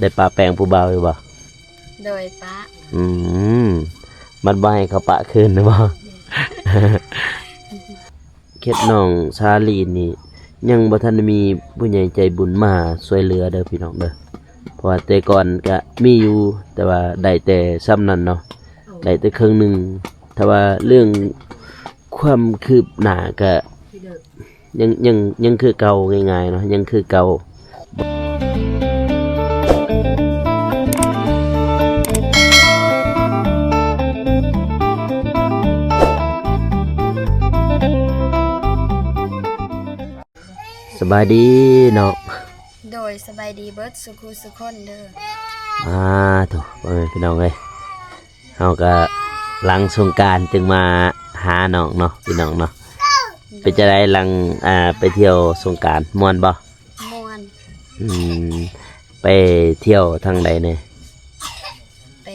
ได้ปลาแปลงผู้บ่าวอยู่บ่โดยปะอืมมันบ่ให้เขาปะคืนนะบ่ เคล็ดน้องชาลีนี่ยังบ่ทันมีผู้ใหญ่ใจบุญมาช่วยเหลือเด้อพี่น้องเด้อเพราะว่าแต่ก่อนก็มีอยู่แต่ว่าได้แต่ซ้ำนั้นเนาะได้แต่ครึ่งหนึงถ้าว่าเรื่องความคืบหน้าก็ยังคือเก่าง่ายๆเนาะยังคือเก่าสบายดีเนาะโดยสบายดีเบิร์ดสุขุสุคนเด้อถูกพี่น้องเอ้ยเฮาก็หลังสงกรานต์จึงมาหาน้องเนาะพี่น้องเนาะไปจะได้หลังไปเที่ยวสงกรานต์ม่วนบ่ม่วนไปเที่ยวทางใดเนี่ยไป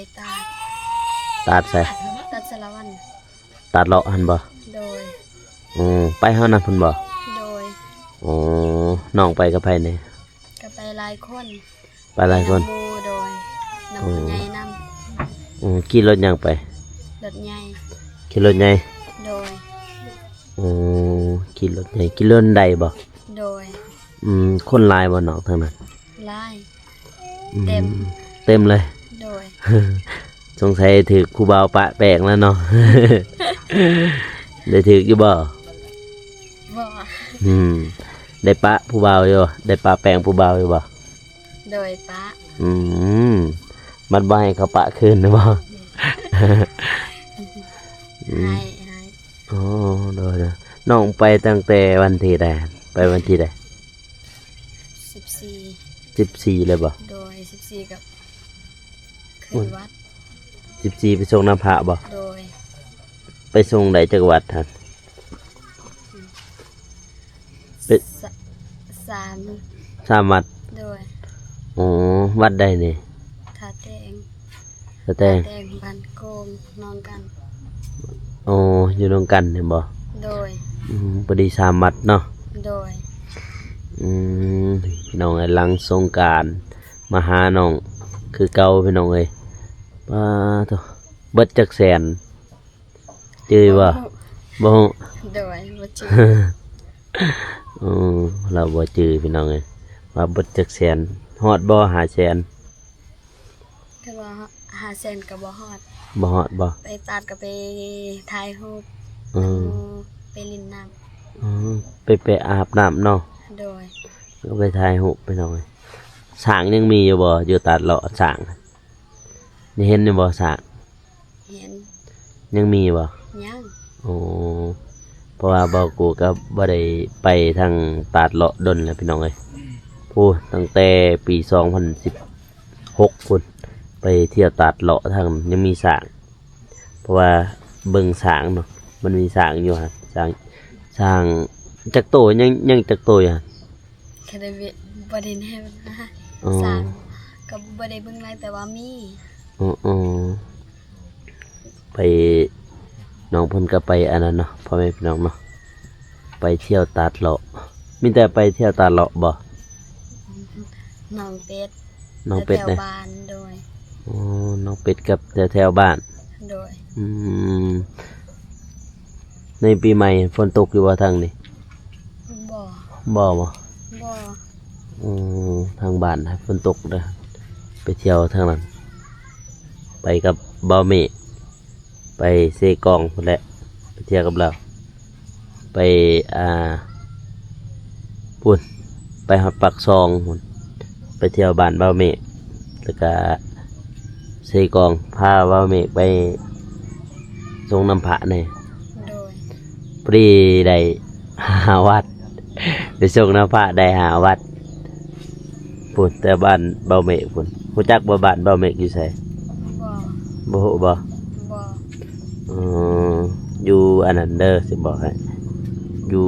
ตาดใส่ตัดสารวันตาดเลาะหันบ่โดยไปเฮานั่นพุ่นบ่โดยน้องไปกับไผเนี่ยก็ไปหลายคนไปหลายคนโดยนำผู้ใหญ่นำขี่รถยังไปรถใหญ่ขี่รถใหญ่โดยขี่รถใหญ่ขี่รถใดบ่โดยคนหลายบ่น้องทางนั้นหลายเต็มเลยโดย สงสัยถือครูบาวปะแปลกแล้วเนาะ ได้ถืออยู่บ่บ่ได้ปะผู้บ่าวอยู่ได้ปะแปลงผู้บ่าวอยู่บ่โดยปะมันบ่ให้เขาปะคืนนะบ่ให้โดยน้องไปตั้งแต่วันที่ใดไปวันที่ใด14เลยบ่โดย14กับขึ้นวัด14ไปส่งน้ำพระบ่โดยไปส่งไหนจังหวัดท่าน3 วัดโดยวัดใดนี่ท่าแตงบ้านโกงนอนกันอยู่นองกันเห็นบ่โดยพอดี3 วัดเนาะโดยพี่น้องหลังสงกรานต์มาหาน้องคือเก่าพี่น้องเอ้ยป้าโตเบิดจักแสนจื้อบ่โดยบ่จื้อเราบ่จื้อพี่น้องเอ้ยว่าเบิดจักแสนฮอดบ่5 แสนก็ว่า5 แสนก็บ่ฮอดบ่ไปตัดก็ไปถ่ายรูปไปลินน้ำไปอาบน้ำเนาะโดยก็ไปถ่ายรูปไปหน่อยสางยังมีอยู่บ่อยู่ตัดเลาะสางนี่เห็นอยู่บ่สางเห็นยังมีบ่ยังเพราะว่าบ่กูก็บ่ได้ไปทางตัดเลาะดนแล้วพี่น้องเอ้ยพูดตั้งแต่ปี2016พุ่นไปเที่ยวตัดเลาะทางยังมีสางเพราะว่าเบิ่งสางเนาะมันมีสางอยู่ฮะสางจักโตยังจักโตอยู่ฮะแค่ได้บ่ได้แน่นะสางก็บ่ได้เบิ่งหลายแต่ว่ามีไปน้องเพิ่นก็ไปอันนั้นเนาะพ่อแม่พี่น้องเนาะไปเที่ยวตัดเลาะมีแต่ไปเที่ยวตัดเลาะบ่น้องเป็ดเนี่ยบ้านโดยน้องเป็ดกับแถวบ้านโดยในปีใหม่ฝนตกอยู่ว่าทางนี้บ่ทางบ้านฝนตกเด้อไปเที่ยวทางนั้นไปกับบ่าวเมฆไปเซกองพุ่นแหละไปเที่ยวกับเราไปพุ่นไปหอดปากซองพุ่นไปเที่ยวบ้านบ่าวเมฆแล้วก็เซกองพาบ่าวเมฆไปส่งน้ำพระเนี่ยปรีได้5 วัดไปส่งน้ำพระได้5 วัดพุ่นแต่บ้านบ่าวเมฆพุ่นรู้จักบ่บ้านบ่าวเมฆอยู่ไสบ่ฮู้บ่อยู่อันนั้นเด้อสิบอกให้อยู่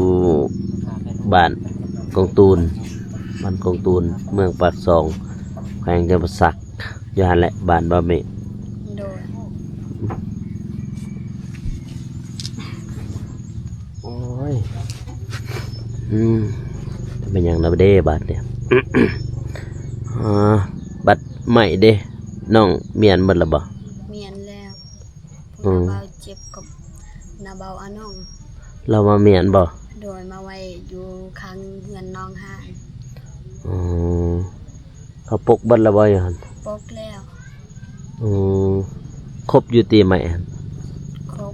บ้านกองตูนเมืองปากซองแขวงจำปาสักอยู่หั่นแหละบ้านบ่าวเมฆโดยโอ้ยเป็นอย่างนั้นเด้บาดเนี่ย บัดใหม่เด้น้องเมียนเบิดละบ่ เมียนแล้ว อืม นาเบาเจ็บกับนาเบาอาน้อง เรามาเมียนบ่ โดยมาไว้อยู่ข้างเฮือนน้องหาน อืมเขาปลุกเบิดละบ่อยู่หั่น ปกแล้ว อืมครบอยู่ตีใหม่หั่น ครบ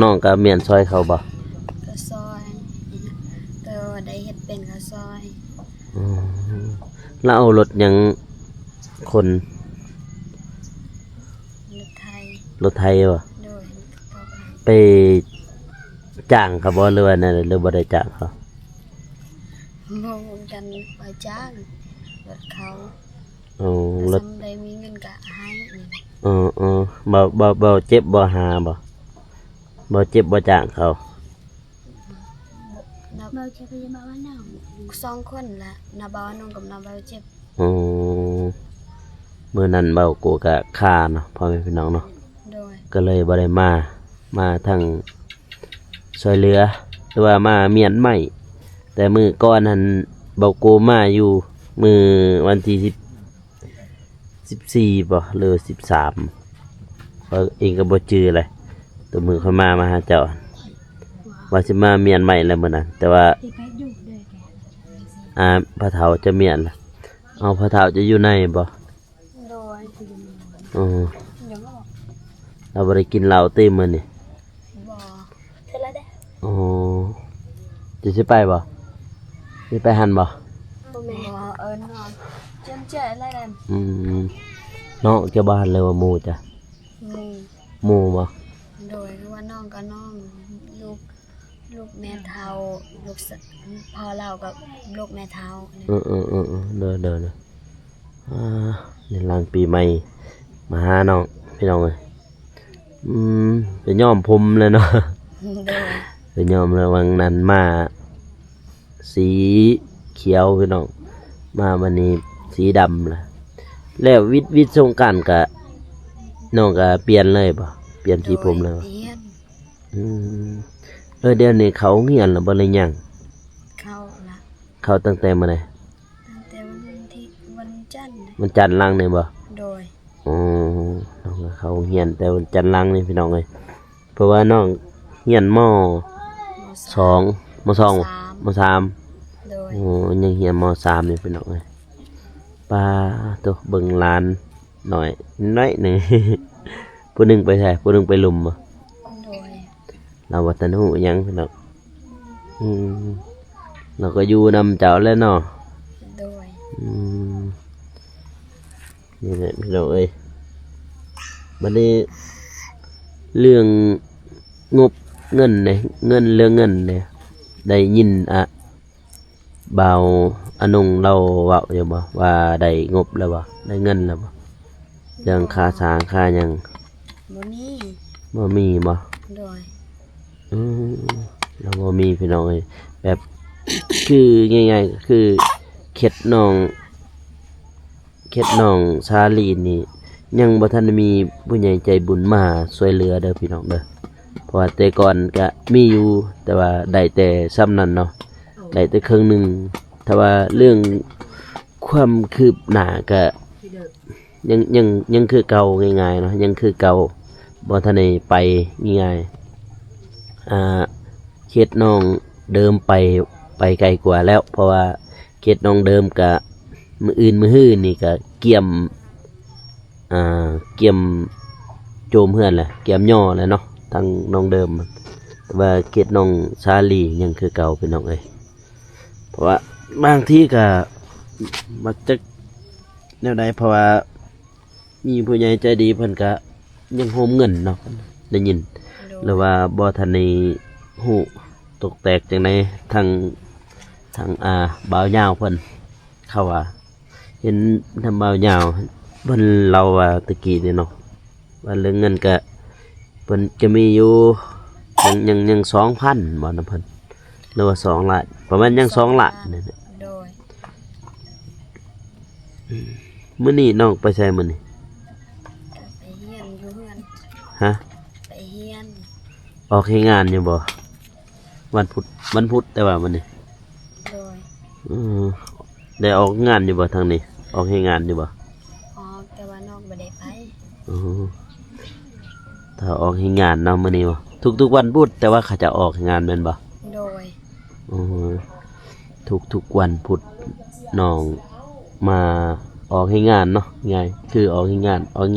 น้องก็เมียนซอยเขาบ่ ก็ซอยก็ได้เฮ็ดเป็นก็ซอย อืมแล้วเอารถหยังคน รถไทย รถไทยบ่ โดย ไปจ้างเขาบ่หรือว่านั่นหรือบ่ได้จ้างเขา มองกันไปจ้างรถเขา อ๋อร ถ้า ถ สำได้มีเงินก็ให้นี่ บ่เจ็บบ่หาบ่เจ็บบ่จ้างเขา นาเบาเจ็บไปมาว่าน้องสองคนละนาเบาน้องกับนาเบาเจ็บ อืมมื้อนั้นเบากูก็ค่าเนาะพ่อแม่พี่น้องเนาะ โดย ก็เลยบ่ได้มาทางซอยเรือหรือว่ามาเมียนใหม่แต่มื้อก่อนนั้นเบากูมาอยู่มื้อวันที่14บ่หรือ13เพราะเองก็บ่จื้อเลยตัวมื้อเขามาหาเจ้าว่าสิมาเมียนใหม่แล้วมื้อนั้นแต่ว่าพระเฒ่าจะเมียนล่ะเอาพระเฒ่าจะอยู่ในบ่ โดย อือ ยังบ่บอก เราบ่ได้กินเหล้าตีมื้อนี่ บ่เท่าไรเด้ อ๋อจะสิไปบ่สิไปหันบ่ บ่แม่นอนจนเจ๊อะไรกัน น้องจะบ้านเลยว่าหมู่จ้ะ งู หมู่บ่ โดยคือว่าน้องกับน้องลูกแม่เฒ่าลูกสพ่อเรากับลูกแม่เฒ่าเนี่ย เด้อในหลังปีใหม่มาหาน้องพี่น้องเอ้ยไปย้อมผมเลยเนาะ โดย ไปย้อมแล้ววังนั้นมาสีเขียวพี่น้องมาวันนี้สีดำล่ะแล้ววิทย์สงกรานต์ก็น้องก็เปลี่ยนเลยบ่เปลี่ยนสีผมเลยบ่ เรียน เดี๋ยวนี้เขาเงียนแล้วบ่เลยยัง เข้าละ เขาตั้งแต่มื้อใด ตั้งแต่วันจันทร์ มันจันทร์ลังนี่บ่ โดย อ๋อน้องก็เขาเฮียนแต่วันจันทร์ลังนี่พี่น้องเอ้ยเพราะว่าน้องเฮียนม.2 ม.2 ม.3 โดย โอ้ยังเฮียนม.3นี่พี่น้องเอ้ยป้าตัวเบิ่งหลานหน่อยน้อยหนึง ผู้หนึงไปไสผู้หนึงไปลุมบ่ โดย เราบ่ทันฮู้หยังพี่น้องเราก็อยู่นำเจ้าแล้วเนาะ โดย นี่แหละพี่น้องเอ้ยบัดนี้เรื่องงบเงินเนี่ยเรื่องเงินเนี่ยได้ยินบ่าวอนงเราเว้าอยู่บ่ว่าได้งบแล้วบ่ได้เงินแล้วบ่เรื่องค่าสร้างค่าหยัง บ่มี บ่มีบ่ โดย เราบ่มีพี่น้องเอ้ยแบบ คือง่ายๆก็คือเข็ดน้องชาลีนี่ยังบ่ทันได้มีผู้ใหญ่ใจบุญมาช่วยเหลือเด้อพี่น้องเด้อเพราะว่าแต่ก่อนก็มีอยู่แต่ว่าได้แต่ซ้ำนั้นเนาะได้แต่ครึ่งหนึงถ้าว่าเรื่องความคืบหน้าก็ยังคือเก่าง่ายๆเนาะยังคือเก่าบ่ทันได้ไปง่ายๆเขตน้องเดิมไปไกลกว่าแล้วเพราะว่าเขตน้องเดิมก็มื้ออื่นมื้อฮื้อนี่ก็เกี่ยมโจมเฮือนแหละเกี่ยมย่อแหละเนาะทางน้องเดิมแต่ว่าเขตน้องชาลียังคือเก่าพี่น้องเอ้ยเพราะว่าบางทีก็มักจะแนวใดเพราะว่ามีผู้ใหญ่ใจดีเพิ่นก็ยังโฮมเงินเนาะได้ยิน โดย หรือว่าบ่ทันได้ฮู้ตกแตกจังได๋ทางบ่าวยาวเพิ่นเขาว่าเห็นทำบ่าวยาวเพิ่นเราว่าตะกี้นี่เนาะว่าเรื่องเงินก็เพิ่นจะมีอยู่ยัง 2,000 บ่นะเพิ่นหรือว่า2ล้านประมาณยัง2ล้านนี่แหละ โดย มื้อนี้น้องไปไสมื้อนี้ ก็ไปเฮียนอยู่เฮือน ฮะ ไปเฮียน ออกให้งานอยู่บ่วันพุธแต่ว่ามื้อนี้ โดย ได้ออกงานอยู่บ่ทางนี้ โ ออกให้งานอยู่บ่ ออกแต่ว่าน้องบ่ได้ไป อ๋อถ้าออกให้งานเนาะมื้อนี้บ่ทุกๆวันพุธแต่ว่าเขาจะออกให้งานแม่นบ่ โดย อ๋อทุกวันพุธน้องมาออกให้งานเนาะไงคือออกให้ง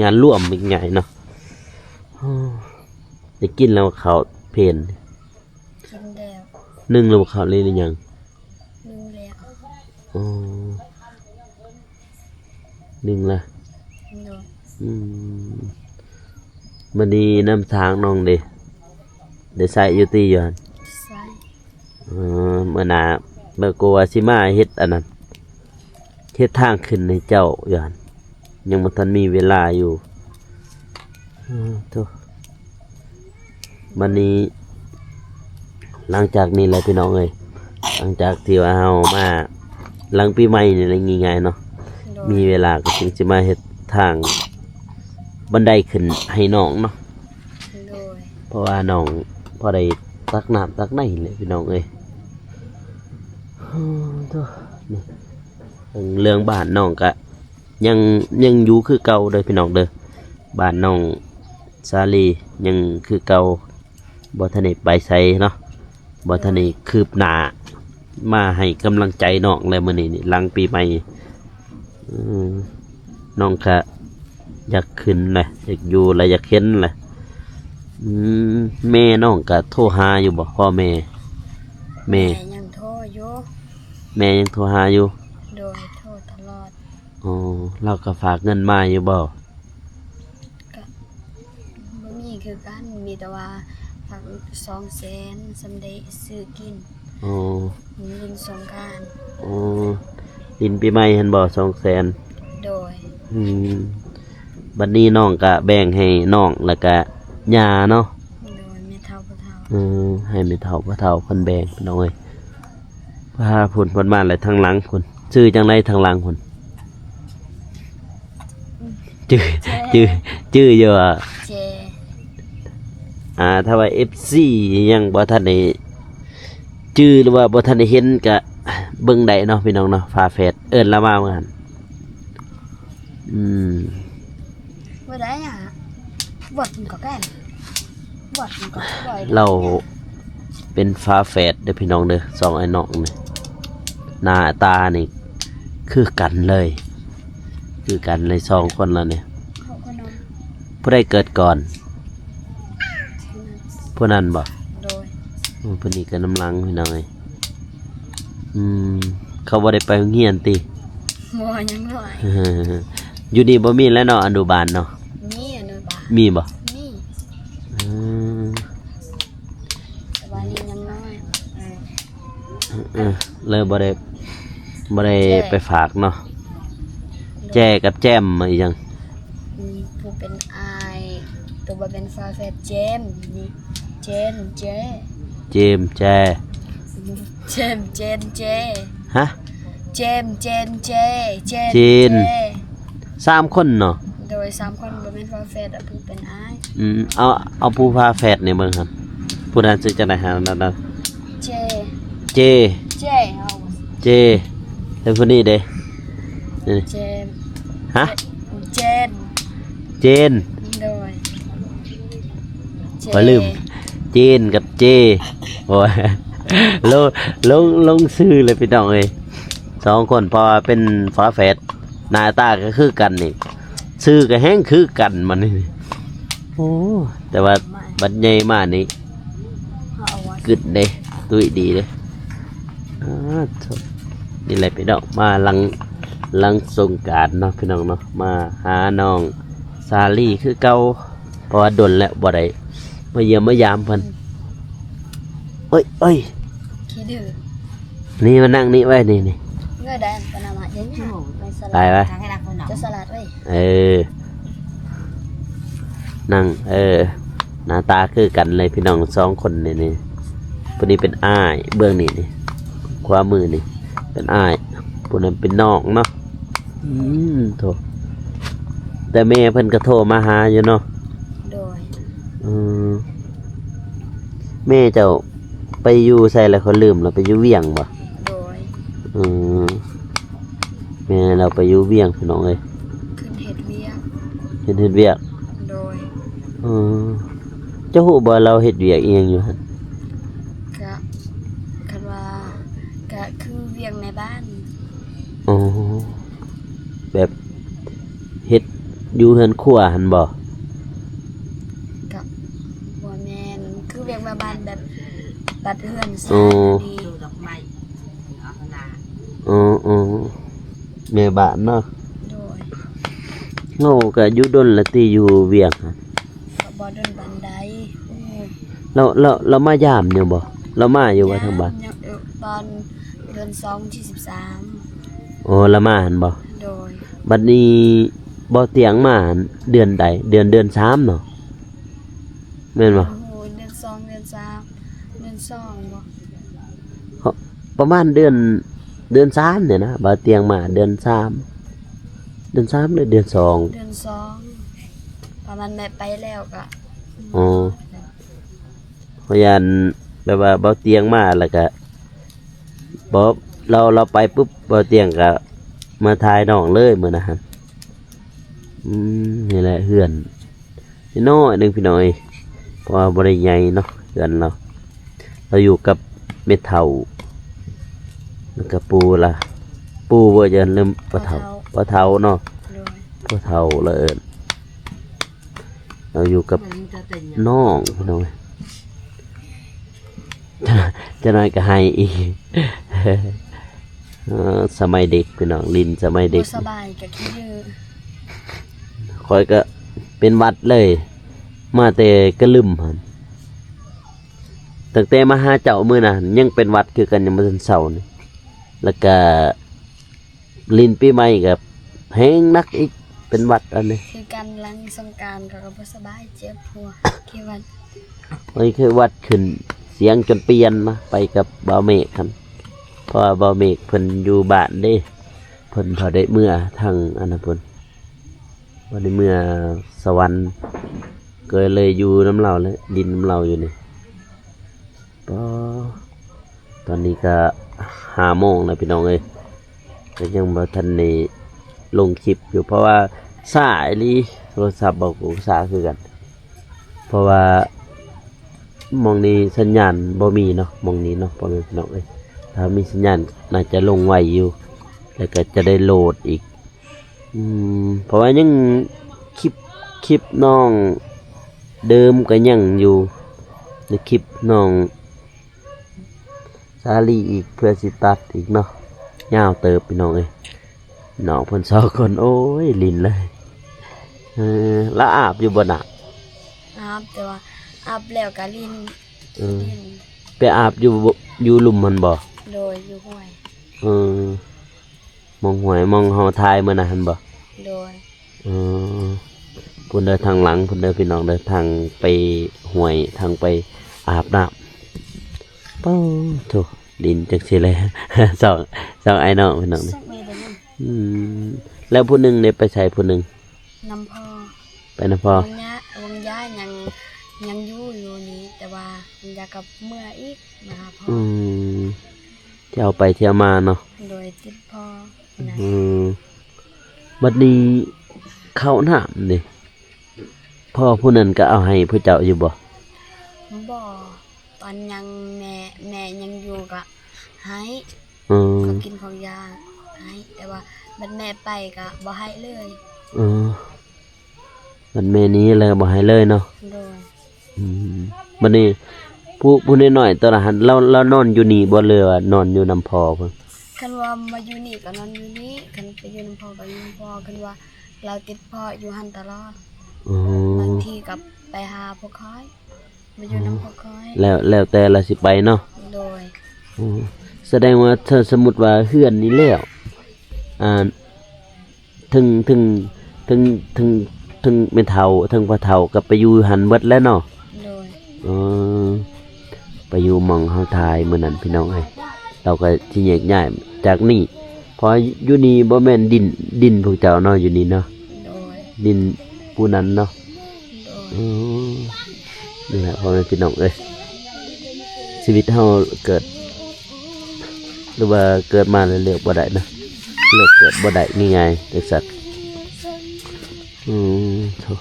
านร่วมอีกไงเนาะอ๋อได้กินแล้วเขาวเพลน กินแล้ว นึ่งแล้วเขาวเลยหรือยัง นึ่งแล้ว อ๋อนึ่งละ โดย อืมมันนี้น้ำทางน้องเด้ได้ใส่อยู่ตีอยู่หั่น ใส่ เมื่อหนาเมื่อกูว่าสิมาเฮ็ดอันนั้นเฮ็ดทางขึ้นในเจ้าอยู่หั่นยังบ่ทันมีเวลาอยู่โธ่วันนี้ หลังจากนี้แหละพี่น้องเอ้ยหลังจากที่ว่าเฮามาหลังปีใหม่นี่อะไรง่ายๆเนาะ โดย มีเวลาก็จึงจะมาเฮ็ดทางบันไดขึ้นให้น้องเนาะ โดย เพราะว่าน้องพอได้ตักน้ำตักในเลยพี่น้องเอ้ยโธ่นี่เรื่องบ้านน้องก็ยังอยู่คือเก่าเด้อพี่น้องเด้อบ้านน้องสาลียังคือเก่าบ่ทันได้ไปไสเนาะบ่ทันได้คืบหน้ามาให้กำลังใจน้องเลยมื้อนี้นี่หลังปีใหม่น้องก็อยากขึ้นเลยอยากอยู่และอยากเห็นเลยแม่น้องก็โทรหาอยู่บ่พ่อแม่ แม่ยังโทรอยู่ แม่ยังโทรหาอยู่ โดยโทรตลอด อ๋อเราก็ฝากเงินมาอยู่บ่ บ่มีคือกันมีแต่ว่าผัก200,000สำได้ซื้อกิน อ๋อ เงินสงกรานต์ อ๋อดินปีใหม่เห็นบ่200,000 โดย บัดนี้น้องก็แบ่งให้น้องแล้วก็ย่าเนาะ โดยแม่เฒ่าพ่อเฒ่า ให้แม่เฒ่าพ่อเฒ่าเพิ่นแบ่งพี่น้องเอ้ยพาพุ่นเพิ่นมาเลยทางหลังพุ่นชื่อจังไดทางหลังพุ่นชื่ออยู่อ่ะ เจ ถ้าว่า FC ยังบ่ทันได้ชื่อหรือว่าบ่ทันได้เห็นก็เบิ่งได้เนาะพี่น้องเนาะฟ้าแฝดเอิ้นละมาเหมือนกันบ่ได้หยังบวชมันก็แก่นบวชมันก็บ่อย เราเป็นฟ้าแฝดเด้อพี่น้องเด้อสองไอ้น้องนี่หน้าตานี่คือกันเลยสองคนแล้วเนี่ย เขาก็นอน ผู้ใดเกิดก่อนผู้นั้นบ่ โดย ผู้นี้ก็น้ำลังพี่น้องเอ้ยเขาบ่ได้ไปโรงเรียนติ บ่ยังน้อย อยู่นี่บ่มีแล้วเนาะอนุบาลเนาะ มีอนุบาล มีบ่ มี อืม แต่ว่านี่ยังน้อย เลยบ่ได้ไปฝากเนาะแจ้กับแจมมาอีหยัง ผู้เป็นอายตัวบ่เป็นฟ้าแฝดเจมส์นี่เจนเจ เจมแจ เจมเจนเจ ฮะ เจมเจนเจเจ เจน 3 คนเนาะ โดย3คนบ่เป็นฟ้าแฝดผู้เป็นอาย เอาผู้พาแฝดเนี่ยเบิ่งครับผู้นั้นชื่อจังได๋ฮะนั่น เจ เจ เจเอา เจแล้วผู้นี้เด้นี่ เจม ฮะ เจน เจน โดยเจ บ่ลืมเจนกับเจโอ้ย ลงชื่อเลยพี่น้องเอ้ย2คนเพอเป็นฝาแฝดหน้าตาก็คือกันนี่ชื่อก็แฮงคือกันมันนี่โอ้แต่ว่าบัดใหญ่มานี่ เอาไว้ กึดเด้ตุ้ยดีเด้โถ่นี่แหละพี่น้องมาหลังสงกรานต์เนาะพี่น้องเนาะมาหาน้องซาลี่คือเก่าเพราะว่าดนแล้วบ่ได้มาเยี่ยมมายามเพิ่นเอ้ย ขี้ดื้อ นี่มานั่งนี่ไว้นี่ เงยได้ปนามาเย็นค่ะไปส ไป ลัด ไว้ จะสลัดไว้ นั่งหน้าตาคือกันเลยพี่น้อง2คนนี่ผู้นี้เป็นอ้ายเบื้องนี่ขวามือนี่เป็นอ้ายผู้นั้นเป็นน้องเนาะโถแต่แม่เพิ่นก็โทรมาหาอยู่เนาะ โดย แม่เจ้าไปอยู่ใส่แล้วเขาลืมแล้วไปอยู่เวียงบ่ โดย อืม แม่เราไปอยู่เวียงพี่น้องเอ้ย ขึ้นเฮ็ดเวียก เฮ็ดเวียก โดย เออเจ้าฮู้บ่เราเฮ็ดเวียกอีหยังอยู่หั่น ก็คันว่าก็คือเวียงในบ้าน อ๋อแบบเฮ็ดอยู่เฮือนครัวหั่นบ่ ก็บ่แม่นคือเวียงในบ้านแบบปัดเฮือนซา อ๋อ ดี ดูดอกไม้เอาหน้า อ๋ออ๋อแม่บ้านเนาะ โดย เฮาก็อยู่ดนละติอยู่เวียงหั่น ก็บ่ดนบันไดอู้ เรามายามอยู่บ่เรามาอยู่ว่าทางบ้าน ยังตอนเดือน2ที่13 อ๋อเรามาหั่นบ่ โดย บัดนี้บ่เตียงมาหั่นเดือนใดเดือน3เนาะแม่นบ่ โอ้โหเดือน2เดือน3เดือน2บ่ ประมาณเดือน3เนี่ยนะบ่เตียงมาเดือน3หรือเดือน2 เดือน2ประมาณแม่ไปแล้วก็ อ๋อ เพราะยันแบบว่าเบาเตียงมาแล้วก็บ่เราไปปุ๊บเบาเตียงก็มาทายน้องเลยมื้อนะฮะนี่แหละเฮือนนี่น้อยหนึงพี่น้อยเพราะว่าบ่ได้ใหญ่เนาะเฮือนเราอยู่กับเม็ดเฒ่าแล้วก็ปูล่ะปูบ่จะเริ่มปะเฒ่าเนาะ โดย ปะเฒ่าเลยเราอยู่กับ มันจะเป็น น้องพี่น้องจะน้อยก็ให้อีก สมัยเด็กพี่น้องลินสมัยเด็ บ่ ก สบายก็คิดอยู่ คอยก็เป็นหวัดเลย มาแต่กระลึมหันตั้งแต่มาหาเจ้ามื้อน่ะยังเป็นหวัดคือกันยังบ่ทันเศร้านี่แล้วก็ลินปีใหม่กับแฮงนักอีกเป็นหวัดอันนี้ คือการหลังสงกรานต์ก็บ่สบายเจ็บหัวคิดว่า มันคือหวัดขึ้นเสียงจนเปลี่ยนนะไปกับบ่าวเมฆครับเพราะว่าบ่าวเมฆเพิ่นอยู่บ้านเด้เพิ่นพอได้เมื่อทางอันนั้นเพิ่นบ่ได้เมื่อสวรรค์ก็เลยอยู่น้ำเราเลยดินน้ำเราอยู่นี่ก็ตอนนี้ก็5 โมงแล้วพี่น้องเอ้ยก็ยังบ่ทันได้ลงคลิปอยู่เพราะว่าสายลีโทรศัพท์บอกกูสาคือกัน เพราะว่ามองนี้สัญญาณบ่มีเนาะมองนี้เนาะพ่อแม่พี่น้องเอ้ยถ้ามีสัญญาณน่าจะลงไวอยู่แล้วก็จะได้โหลดอีกเพราะว่ายังคลิปน้องเดิมก็ยังอยู่ในคลิปน้องซาลีอีกเพื่อสิตัดอีกเนาะยาวเติบพี่น้องเอ้ยน้องเพิ่น2 คนโอ้ยลิ้นเลยแล้วอาบอยู่บ่น่ะ อาบแต่ว่าอาบแล้วก็ลิ้น ลิ้น ไปอาบอยู่หลุมมันบ่ โดยอยู่ห้วย เออมองหวยมองเฮาทายมื้อน่ะหั่นบ่ โดย เออพุ่นเดินทางหลังพุ่นเดินพี่น้องเดินทางไปห้วยทางไปอาบน้ำป้าโธ่ดินจักสิเลย สองไอ้น้องพี่น้องนี่ สักเม็ดนึง แล้วผู้หนึงได้ไปใช้ผู้หนึง น้ำพอ ไปนะพ่อ วงย้ายยังอยู่นี้แต่ว่ามันอยากกลับเมื่ออีกมาหาพ่อ เที่ยวไปเที่ยวมาเนาะ โดยติดพ่อนะ บัดนี้เข้าน้ำนี่พ่อผู้นั้นก็เอาให้ผู้เจ้าอยู่บ่ บ่ตอนยังแม่ยังอยู่ก็ให้ เออ ก็กินของยาให้แต่ว่าบัดแม่ไปก็บ่ให้เลย เออมันแม่นี้เลยบ่ให้เลยเนาะ โดย บัดนี้ผู้น้อยๆตอนนั้นเรานอนอยู่นี่บ่เลยว่านอนอยู่นำพ่อเพิ่น คันว่ามาอยู่นี่ก็นอนอยู่นี่คันไปอยู่น้ำพ่อก็อยู่น้ำพ่อคันว่าเราติดพ่ออยู่หันตลอด อ๋อบ างทีกับไปหาพ่อค้อยมาอยู่น้ำพ่อค้อย แล้วแต่เราสิไปเนาะ โดย อ๋อแสดงว่าถ้าสมมุติว่าเฮือนนี้แล้วถึงแม่เฒ่าถึงพ่อเฒ่าก็ไปอยู่หันเบิดแล้วเนาะ โดย เออไปอยู่หม่องเฮาทายมื้อนั้นพี่น้องเอ้ยเราก็สิแยกย้ายจากนี่เพราะอยู่นี่บ่แม่นดินพวกเจ้าเนาะอยู่นี่เนาะ โดย ดินผู้นั้นเนาะ โดย อ๋อนี่แหละพ่อแม่พี่น้องเอ้ยชีวิตเฮาเกิด หรือว่าเกิดมาแล้วเลือกบ่ได้นะ เลือกเกิดบ่ได้ง่ายๆจังซั่นโถ่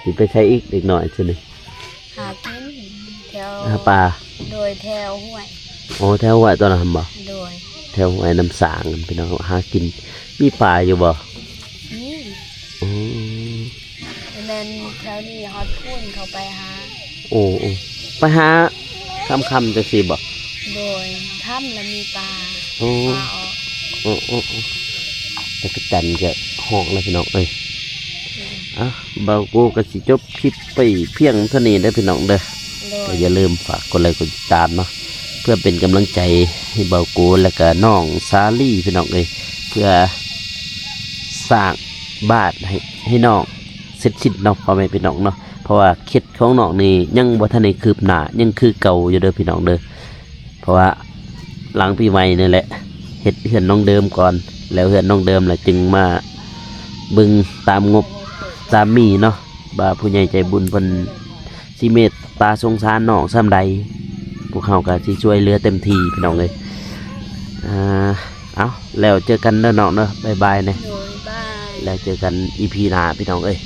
สิไปใช้อีกเด็กหน่อยซั่นนี่ หากินแถว หาปลา โดยแถวห้วย โอ้แถวห้วยตอนนั้นบ่ โดย แถวห้วยน้ำสางพี่น้องหากินมีปลาอยู่บ่ นี่ อืม แม่นแถวนี้ฮอดพุ่นเขาไปหา โอ้โอ้ไปหาค่ำๆจังซี่บ่ โดยถ้ำแล้วมีปลา โอ้ ปลาออก โอ้โอ้โอ้แต่กระจันก็ห้องแล้วพี่น้องเอ้ยอ่ะเบากูก็สิจบคลิปไปเพียงเท่านี้เด้อพี่น้องเด้อ โด ก็ ย อย่าลืมฝากกดไลค์กดติดตามเนาะเพื่อเป็นกำลังใจให้เบากูและก็น้องซาลี่พี่น้องเอ้ยเพื่อสร้างบ้านให้น้องเสร็จสิ้นเนาะพ่อแม่พี่น้องเนาะเพราะว่าเคล็ดของน้องนี่ยังบ่ทันได้คืบหน้ายังคือเก่าอยู่เด้อพี่น้องเด้อเพราะว่าหลังปีใหม่นี่แหละเฮ็ดเฮือนน้องเดิมก่อนแล้วเฮือนน้องเดิมแล้วจึงมาเบิ่งตามงบตามมีเนาะบ่าผู้ใหญ่ใจบุญเพิ่นสิเมตตาสงสารน้องส่ำใดพวกเขาก็สิช่วยเหลือเต็มที่พี่น้องเลยเอาแล้วเจอกันเด้อน้องเนาะบ๊ายบายเนี่ย โดยบ้าน แล้วเจอกันอีพีหน้าพี่น้องเอ้ย